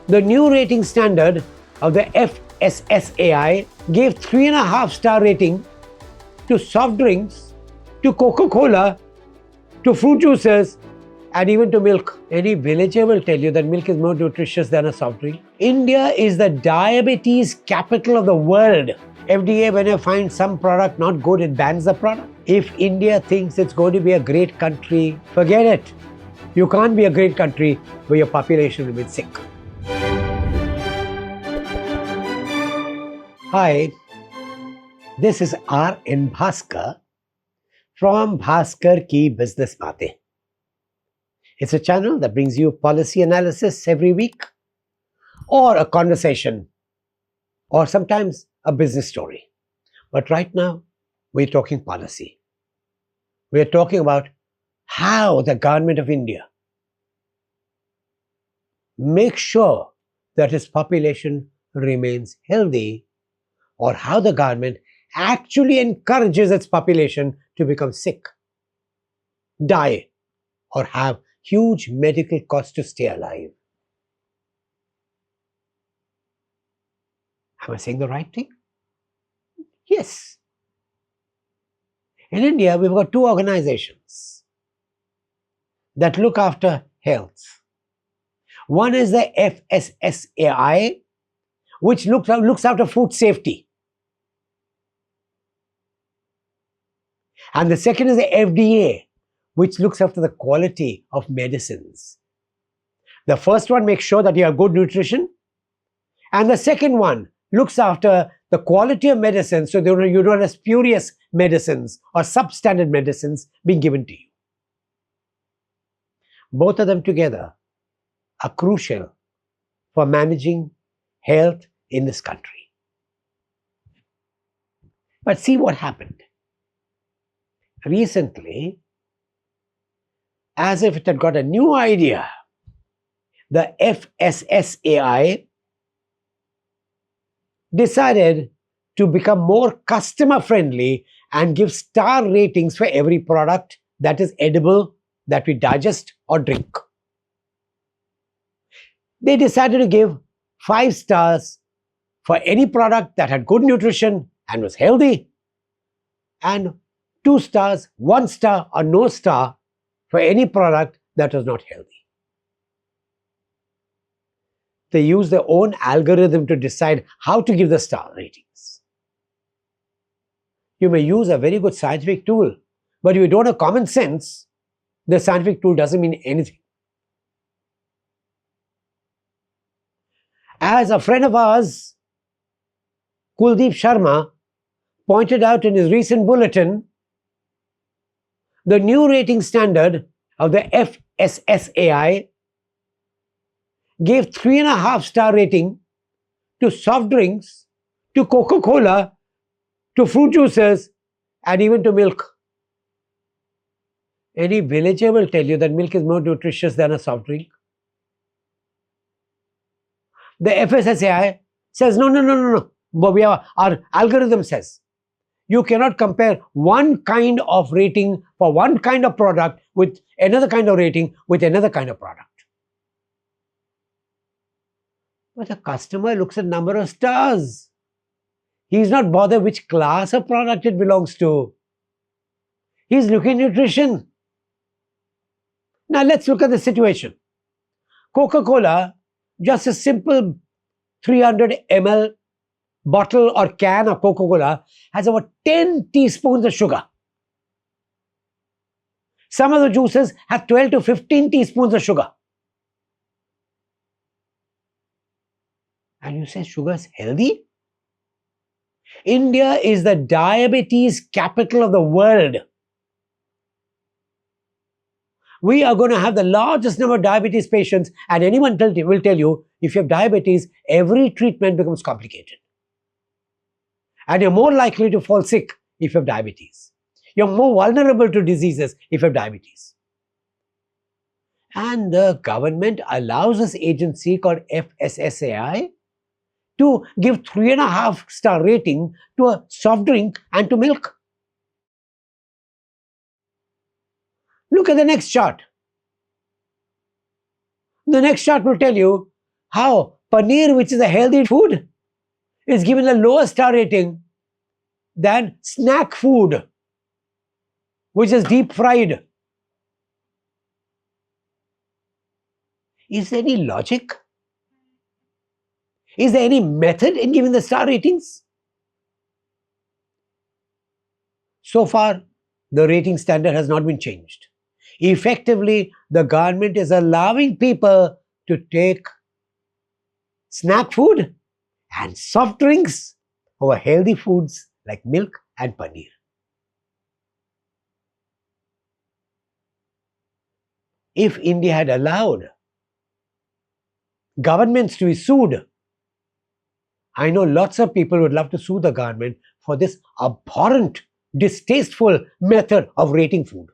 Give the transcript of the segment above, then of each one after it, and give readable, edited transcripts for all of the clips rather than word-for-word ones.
The new rating standard of the FSSAI gave 3.5-star rating to soft drinks, to Coca Cola, to fruit juices, and even to milk. Any villager will tell you that milk is more nutritious than a soft drink. India is the diabetes capital of the world. FDA, when it finds some product not good, it bans the product. If India thinks it's going to be a great country, forget it. You can't be a great country where your population remains sick. Hi, this is RN Bhaskar from Bhaskar Ki Business Baatein. It's a channel that brings you policy analysis every week, or a conversation, or sometimes a business story. But right now, we're talking policy. We're talking about how the government of India makes sure that its population remains healthy, or how the government actually encourages its population to become sick, die, or have huge medical costs to stay alive. Am I saying the right thing? Yes. In India, we've got two organizations that look after health. One is the FSSAI, which looks after food safety. And the second is the FDA, which looks after the quality of medicines. The first one makes sure that you have good nutrition, and the second one looks after the quality of medicine so that you don't have spurious medicines or substandard medicines being given to you. Both of them together are crucial for managing health in this country. But see what happened. Recently, as if it had got a new idea, the FSSAI decided to become more customer friendly and give star ratings for every product that is edible, that we digest or drink. They decided to give 5 stars for any product that had good nutrition and was healthy, and 2 stars, 1 star or no star for any product that was not healthy. They use their own algorithm to decide how to give the star ratings. You may use a very good scientific tool, but if you don't have common sense, the scientific tool doesn't mean anything. As a friend of ours, Kuldeep Sharma, pointed out in his recent bulletin, the new rating standard of the FSSAI gave 3.5-star rating to soft drinks, to Coca Cola, to fruit juices, and even to milk. Any villager will tell you that milk is more nutritious than a soft drink. The FSSAI says, no. But our algorithm says, you cannot compare one kind of rating for one kind of product with another kind of rating with another kind of product. But the customer looks at number of stars. He's not bothered which class of product it belongs to. He's looking at nutrition. Now let's look at the situation. Coca Cola, just a simple 300 ml bottle or can of Coca Cola, has about 10 teaspoons of sugar. Some of the juices have 12 to 15 teaspoons of sugar. And you say sugar is healthy? India is the diabetes capital of the world. We are going to have the largest number of diabetes patients, and anyone will tell you, if you have diabetes, every treatment becomes complicated. And you're more likely to fall sick if you have diabetes. You're more vulnerable to diseases if you have diabetes. And the government allows this agency called FSSAI to give 3.5-star rating to a soft drink and to milk. Look at the next chart. The next chart will tell you how paneer, which is a healthy food, is given a lower star rating than snack food, which is deep fried. Is there any logic? Is there any method in giving the star ratings? So far, the rating standard has not been changed. Effectively, the government is allowing people to take snack food and soft drinks over healthy foods like milk and paneer. If India had allowed governments to be sued, I know lots of people would love to sue the government for this abhorrent, distasteful method of rating food.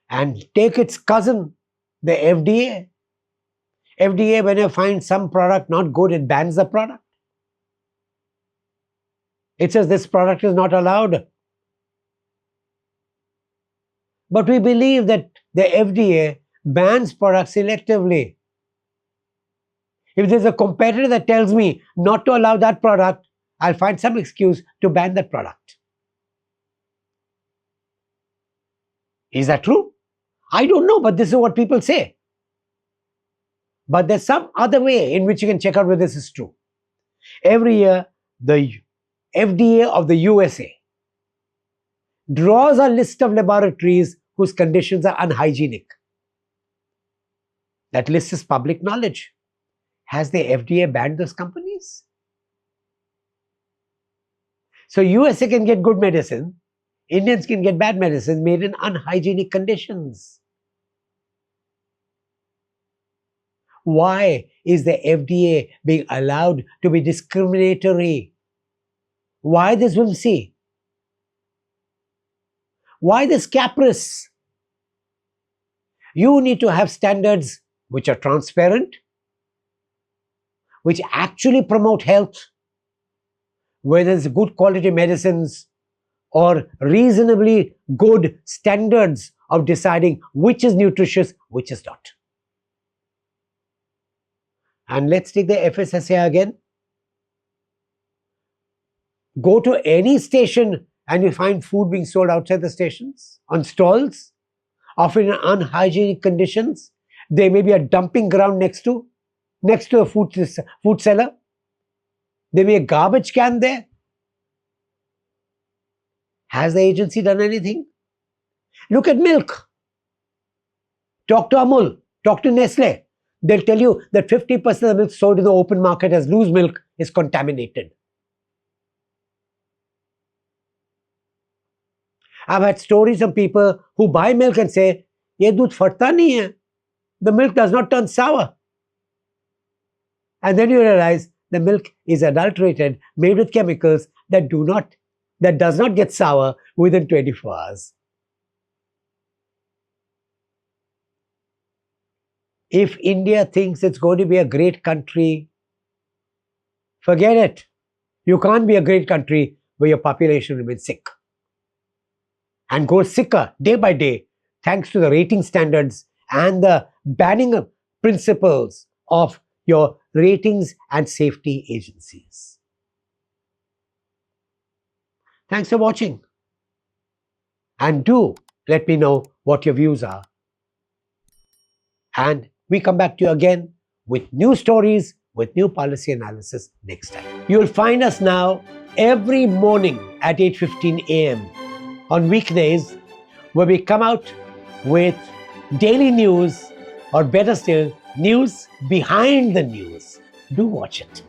And take its cousin, the FDA. FDA, when it finds some product not good, it bans the product. It says this product is not allowed. But we believe that the FDA bans products selectively. If there's a competitor that tells me not to allow that product, I'll find some excuse to ban that product. Is that true? I don't know, but this is what people say. But there's some other way in which you can check out whether this is true. Every year, the FDA of the USA draws a list of laboratories whose conditions are unhygienic. That list is public knowledge. Has the FDA banned those companies? So USA can get good medicine, Indians can get bad medicine made in unhygienic conditions. Why is the FDA being allowed to be discriminatory? Why this whimsy? Why this caprice? You need to have standards which are transparent, which actually promote health, whether it's good quality medicines or reasonably good standards of deciding which is nutritious, which is not. And let's take the FSSAI again. Go to any station and you find food being sold outside the stations, on stalls, often in unhygienic conditions. There may be a dumping ground next to a food cellar. There may be a garbage can there. Has the agency done anything? Look at milk. Talk to Amul, talk to Nestle. They'll tell you that 50% of the milk sold in the open market as loose milk is contaminated. I've had stories of people who buy milk and say, "Ye doodh fatta nahi hai. The milk does not turn sour." And then you realize the milk is adulterated, made with chemicals that does not get sour within 24 hours. If India thinks it's going to be a great country, forget it. You can't be a great country where your population remains sick and goes sicker day by day thanks to the rating standards and the banning principles of your ratings and safety agencies. Thanks for watching. And do let me know what your views are. And we come back to you again with new stories, with new policy analysis next time. You'll find us now every morning at 8:15 a.m. on weekdays, where we come out with daily news, or better still, news behind the news. Do watch it.